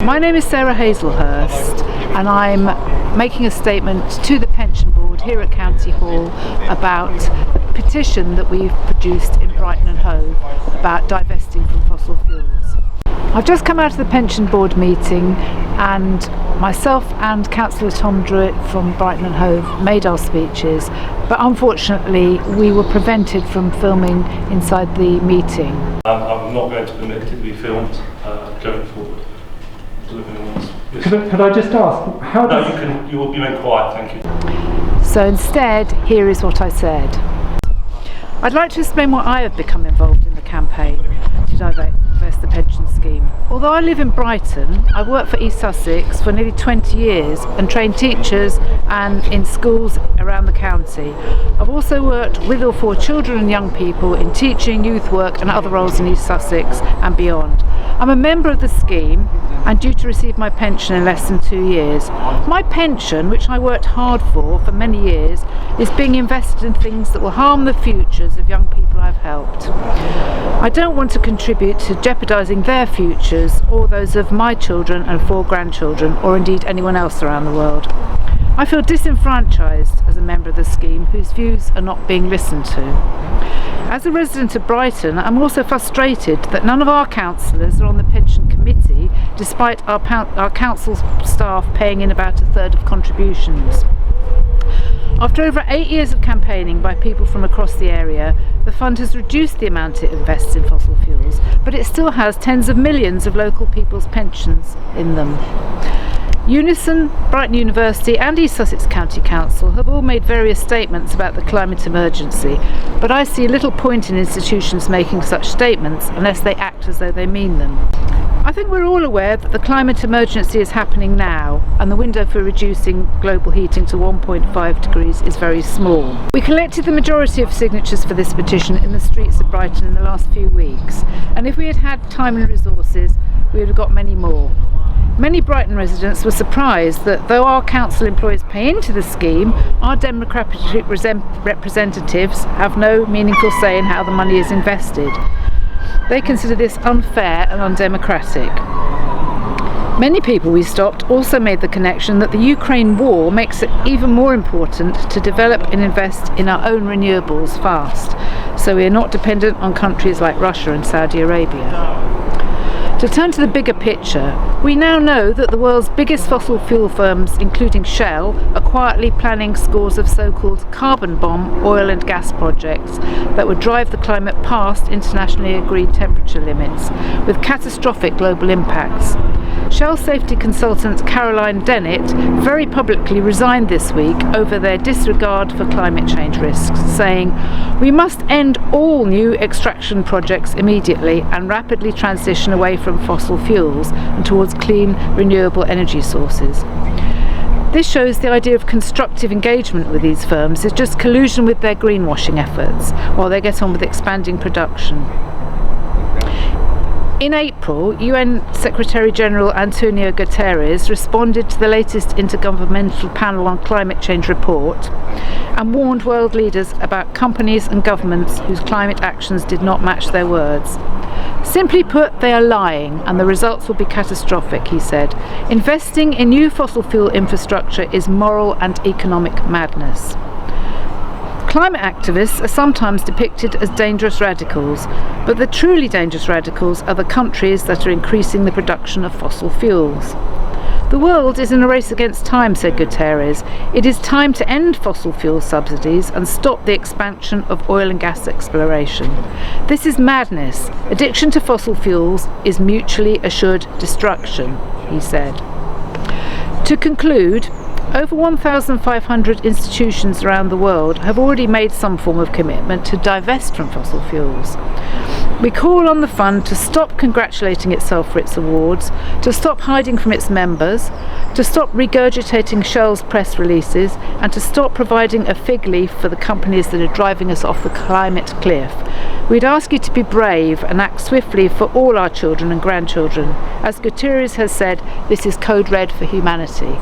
My name is Sarah Hazlehurst and I'm making a statement to the Pension Board here at County Hall about the petition that we've produced in Brighton and Hove about divesting from fossil fuels. I've just come out of the Pension Board meeting and myself and Councillor Tom Druitt from Brighton and Hove made our speeches, but unfortunately we were prevented from filming inside the meeting. I'm not going to permit it to be filmed going forward. Could I just ask, how does... No, you will be made quiet, thank you. So instead, here is what I said. I'd like to explain why I have become involved in the campaign to divest the pension scheme. Although I live in Brighton, I've worked for East Sussex for nearly 20 years and trained teachers and in schools around the county. I've also worked with or for children and young people in teaching, youth work and other roles in East Sussex and beyond. I'm a member of the scheme and due to receive my pension in less than 2 years. My pension, which I worked hard for many years, is being invested in things that will harm the futures of young people I've helped. I don't want to contribute to jeopardising their futures or those of my children and 4 grandchildren, or indeed anyone else around the world. I feel disenfranchised as a member of the scheme whose views are not being listened to. As a resident of Brighton, I'm also frustrated that none of our councillors are on the pension committee, despite our council staff paying in about 1/3 of contributions. After over 8 years of campaigning by people from across the area, the fund has reduced the amount it invests in fossil fuels, but it still has tens of millions of local people's pensions in them. Unison, Brighton University and East Sussex County Council have all made various statements about the climate emergency, but I see little point in institutions making such statements unless they act as though they mean them. I think we're all aware that the climate emergency is happening now and the window for reducing global heating to 1.5 degrees is very small. We collected the majority of signatures for this petition in the streets of Brighton in the last few weeks, and if we had had time and resources we would have got many more. Many Brighton residents were surprised that though our council employees pay into the scheme, our democratic representatives have no meaningful say in how the money is invested. They consider this unfair and undemocratic. Many people we stopped also made the connection that the Ukraine war makes it even more important to develop and invest in our own renewables fast, so we are not dependent on countries like Russia and Saudi Arabia. To turn to the bigger picture, we now know that the world's biggest fossil fuel firms, including Shell, are quietly planning scores of so-called carbon bomb oil and gas projects that would drive the climate past internationally agreed temperature limits, with catastrophic global impacts. Shell safety consultant Caroline Dennett very publicly resigned this week over their disregard for climate change risks, saying, "We must end all new extraction projects immediately and rapidly transition away from fossil fuels and towards clean, renewable energy sources." This shows the idea of constructive engagement with these firms is just collusion with their greenwashing efforts while they get on with expanding production. In April, UN Secretary-General Antonio Guterres responded to the latest Intergovernmental Panel on Climate Change report and warned world leaders about companies and governments whose climate actions did not match their words. Simply put, they are lying and the results will be catastrophic, he said. Investing in new fossil fuel infrastructure is moral and economic madness. Climate activists are sometimes depicted as dangerous radicals, but the truly dangerous radicals are the countries that are increasing the production of fossil fuels. The world is in a race against time, said Guterres. It is time to end fossil fuel subsidies and stop the expansion of oil and gas exploration. This is madness. Addiction to fossil fuels is mutually assured destruction, he said. To conclude, over 1,500 institutions around the world have already made some form of commitment to divest from fossil fuels. We call on the fund to stop congratulating itself for its awards, to stop hiding from its members, to stop regurgitating Shell's press releases, and to stop providing a fig leaf for the companies that are driving us off the climate cliff. We'd ask you to be brave and act swiftly for all our children and grandchildren. As Guterres has said, this is code red for humanity.